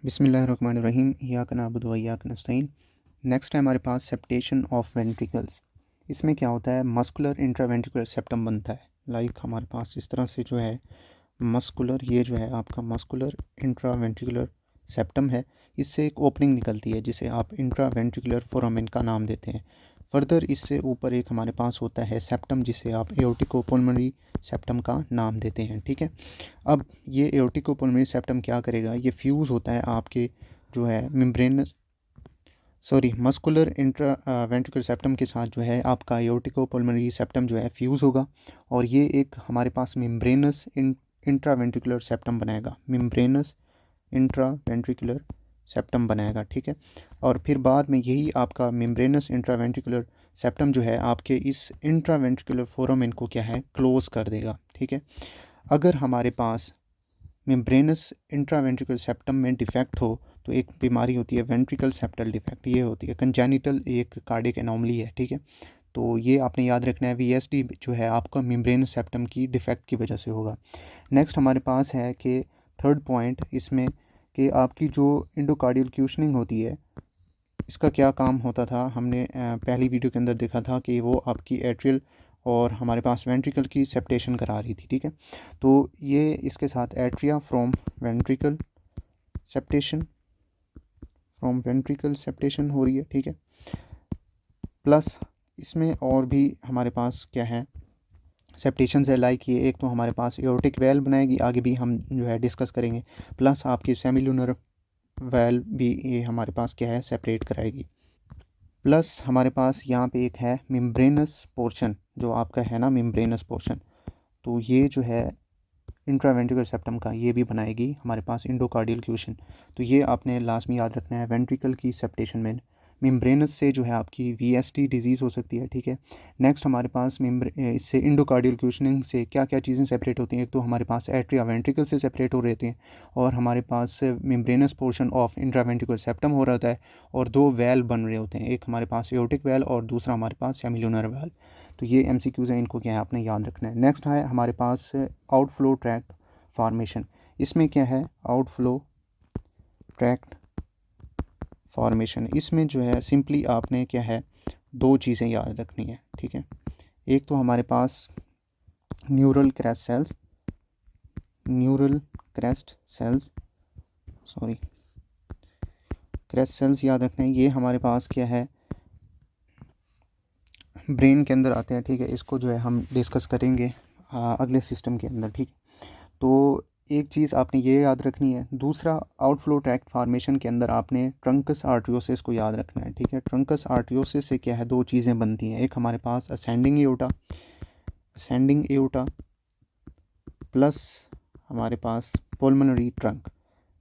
बिस्मिल्लाहिर्रहमानिर्रहीम इय्याक नअबुदु व इय्याक नस्तईन। नेक्स्ट है हमारे पास सेप्टेशन ऑफ वेंट्रिकल्स। इसमें क्या होता है, मस्कुलर इंट्रावेंट्रिकुलर सेप्टम बनता है। लाइक हमारे पास इस तरह से जो है मस्कुलर, ये जो है आपका मस्कुलर इंट्रावेंट्रिकुलर सेप्टम है। इससे एक ओपनिंग निकलती है जिसे आप इंट्रावेंट्रिकुलर फोरामेन का नाम देते हैं। फर्दर इससे ऊपर एक हमारे पास होता है सेप्टम जिसे आप एओर्टिकोपुल्मोनरी सेप्टम का नाम देते हैं। ठीक है, अब ये एओर्टिकोपुल्मोनरी सेप्टम क्या करेगा, ये फ्यूज़ होता है आपके जो है मस्कुलर वेंट्रिकुलर सेप्टम के साथ जो है आपका एओर्टिकोपुल्मोनरी सेप्टम जो है फ्यूज़ होगा और ये एक हमारे पास मेम्ब्रेनस इंट्रावेंट्रिकुलर सेप्टम बनाएगा, मेम्ब्रेनस इंट्रावेंट्रिकुलर सेप्टम बनाएगा। ठीक है, और फिर बाद में यही आपका मेम्ब्रेनस इंट्रावेंट्रिकुलर सेप्टम जो है आपके इस इंट्रावेंट्रिकुलर फोरामेन को क्या है, क्लोज़ कर देगा। ठीक है, अगर हमारे पास मेम्ब्रेनस इंट्रावेंट्रिकुलर सेप्टम में डिफेक्ट हो तो एक बीमारी होती है वेंट्रिकल सेप्टल डिफेक्ट, ये होती है कंजेनिटल, एक कार्डियक एनोमली है। ठीक है, तो ये आपने याद रखना है, वीएसडी जो है आपका मेम्ब्रेनस सेप्टम की डिफेक्ट की वजह से होगा। नेक्स्ट हमारे पास है कि थर्ड पॉइंट इसमें कि आपकी जो इंडोकार्डियल क्यूशनिंग होती है, इसका क्या काम होता था, हमने पहली वीडियो के अंदर देखा था कि वो आपकी एट्रियल और हमारे पास वेंट्रिकल की सेप्टेशन करा रही थी। ठीक है, तो ये इसके साथ एट्रिया फ्रॉम वेंट्रिकल सेप्टेशन हो रही है। ठीक है, प्लस इसमें और भी हमारे पास क्या है सेप्टेशन है, लाइक ये एक तो हमारे पास एओर्टिक वेल बनाएगी, आगे भी हम जो है डिस्कस करेंगे, प्लस आपकी सेमिलुनर वेल भी ये हमारे पास क्या है सेपरेट कराएगी। प्लस हमारे पास यहाँ पे एक है मेम्ब्रेनस पोर्शन, जो आपका है ना मेम्ब्रेनस पोर्शन, तो ये जो है इंट्रावेंट्रिकुलर सेप्टम का ये भी बनाएगी हमारे पास इंडोकार्डियल क्यूशन। तो ये आपने लास्ट में याद रखना है, वेंट्रिकल की सेप्टेशन में मेम्ब्रेनस से जो है आपकी वीएसटी डिजीज़ हो सकती है। ठीक है, नेक्स्ट हमारे पास इससे इंडोकार्डियल क्यूशनिंग से क्या क्या चीज़ें सेपरेट होती हैं, एक तो हमारे पास एट्रिया वेंट्रिकल से सेपरेट हो रहते हैं और हमारे पास membranous portion of intraventricular septum हो रहा है और दो वेल बन रहे होते हैं, एक हमारे पास एओर्टिक वेल और दूसरा हमारे पास सेमिलुनर वेल। तो ये एमसीक्यूज़ हैं, इनको क्या है आपने याद रखना है। नेक्स्ट है हमारे पास आउटफ्लो ट्रैक्ट फॉर्मेशन। इसमें क्या है, आउटफ्लो ट्रैक्ट फॉर्मेशन, इसमें जो है सिंपली आपने क्या है दो चीज़ें याद रखनी है। ठीक है, एक तो हमारे पास न्यूरल क्रेस्ट सेल्स याद रखना है। ये हमारे पास क्या है ब्रेन के अंदर आते हैं। ठीक है, इसको जो है हम डिस्कस करेंगे अगले सिस्टम के अंदर। ठीक, तो एक चीज़ आपने ये याद रखनी है। दूसरा, आउटफ्लो ट्रैक्ट फार्मेशन के अंदर आपने ट्रंकस आर्टियोसिस को याद रखना है। ठीक है, ट्रंकस आर्टियोसिस से क्या है दो चीज़ें बनती हैं, एक हमारे पास असेंडिंग एओर्टा प्लस हमारे पास पुल्मोनरी ट्रंक।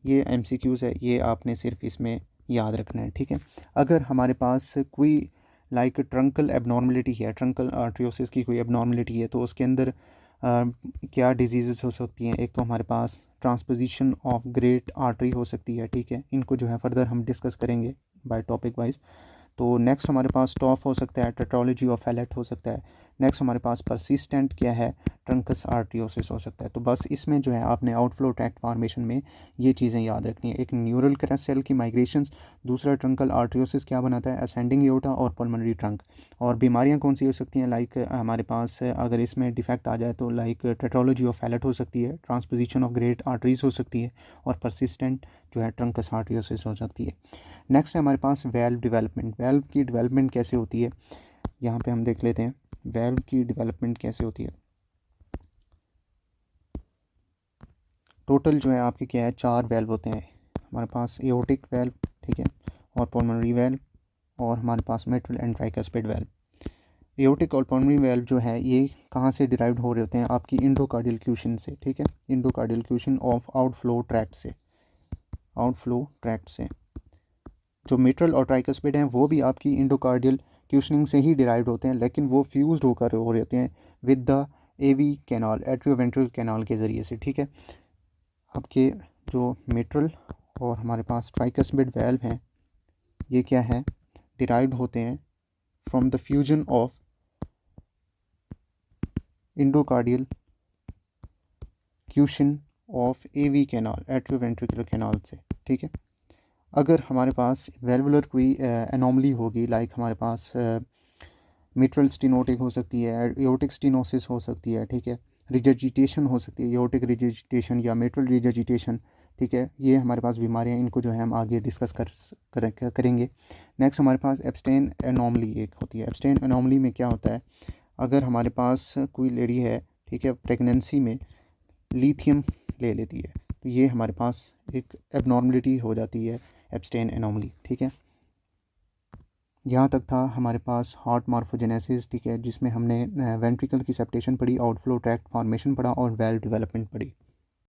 ये एमसीक्यूज़ है, ये आपने सिर्फ इसमें याद रखना है। ठीक है, अगर हमारे पास कोई लाइक ट्रंकल एबनॉर्मलिटी है, ट्रंकल आर्टियोसिस की कोई एबनॉर्मलिटी है, तो उसके अंदर क्या डिजीज़ हो सकती हैं, एक तो हमारे पास ट्रांसपोजिशन ऑफ ग्रेट आर्टरी हो सकती है। ठीक है, इनको जो है फर्दर हम डिस्कस करेंगे बाय टॉपिक वाइज। तो नेक्स्ट हमारे पास स्टॉफ हो सकता है, टेट्रोलॉजी ऑफ फैलेट हो सकता है। नेक्स्ट हमारे पास परसिस्टेंट क्या है, ट्रंकस आर्टियोसिस हो सकता है। तो बस इसमें जो है आपने आउटफ्लो ट्रैक्ट फॉर्मेशन में ये चीज़ें याद रखनी है, एक न्यूरल क्रेस्ट सेल की माइग्रेशंस, दूसरा ट्रंकल आर्टियोसिस क्या बनाता है, असेंडिंग एओर्टा और पल्मोनरी ट्रंक। और बीमारियां कौन सी हो सकती हैं, लाइक हमारे पास अगर इसमें डिफेक्ट आ जाए तो लाइक टेट्रोलॉजी ऑफ फैलेट हो सकती है, ट्रांसपोजिशन ऑफ ग्रेट आर्टरीज हो सकती है और परसिस्टेंट जो है ट्रंकस आर्टियोसिस हो सकती है। नेक्स्ट है हमारे पास वेल्व डेवलपमेंट। वेल्व की डेवलपमेंट कैसे होती है, यहाँ पे हम देख लेते हैं वेल्व की डेवलपमेंट कैसे होती है। टोटल जो है आपके क्या है, चार वेल्व होते हैं हमारे पास, एओर्टिक वेल्व, ठीक है, और पल्मोनरी वेल्व और हमारे पास mitral and tricuspid valve. Aortic और पल्मोनरी वेल्व जो है ये कहाँ से डिराइव्ड हो रहे होते हैं, आपकी इंडोकार्डियल क्यूशन से। ठीक है, इंडोकार्डियल क्यूशन ऑफ आउटफ्लो ट्रैक्ट से जो मिट्रल और ट्राइकस्पिड हैं वो भी आपकी इंडोकार्डियल क्यूशनिंग से ही डिराइव्ड होते हैं, लेकिन वो फ्यूज्ड होकर हो रहे होते हैं with the AV canal, atrioventricular canal के ज़रिए से। ठीक है, आपके जो मिट्रल और हमारे पास ट्राइकस्पिड वेल्व हैं ये क्या है, डिराइव्ड होते हैं from the fusion of endocardial cushion of AV canal, atrioventricular canal से। ठीक है, अगर हमारे पास वेल्वुलर कोई एनोमली होगी, लाइक हमारे पास मिट्रल स्टेनोटिक हो सकती है, एओर्टिक स्टेनोसिस हो सकती है, ठीक है, रिजर्जिटेशन हो सकती है, एओर्टिक रिजर्जिटेशन या मिट्रल रिजर्जिटेशन, ठीक है, ये हमारे पास बीमारियाँ, इनको जो है हम आगे डिस्कस करेंगे। नेक्स्ट हमारे पास एब्स्टेन एनोमली एक होती है। एब्स्टेन एनोमली में क्या होता है, अगर हमारे पास कोई लेडी है, ठीक है, प्रेगनेंसी में लिथियम ले लेती है, तो ये हमारे पास एक एबनॉर्मलिटी हो जाती है, एब्स्टेन एनोमली, ठीक है। यहाँ तक था हमारे पास हार्ट मॉर्फोजेनेसिस, ठीक है, जिसमें हमने वेंट्रिकल की सेप्टेशन पढ़ी, आउटफ्लो ट्रैक्ट फॉर्मेशन पढ़ा और वेल्व डेवलपमेंट पढ़ी।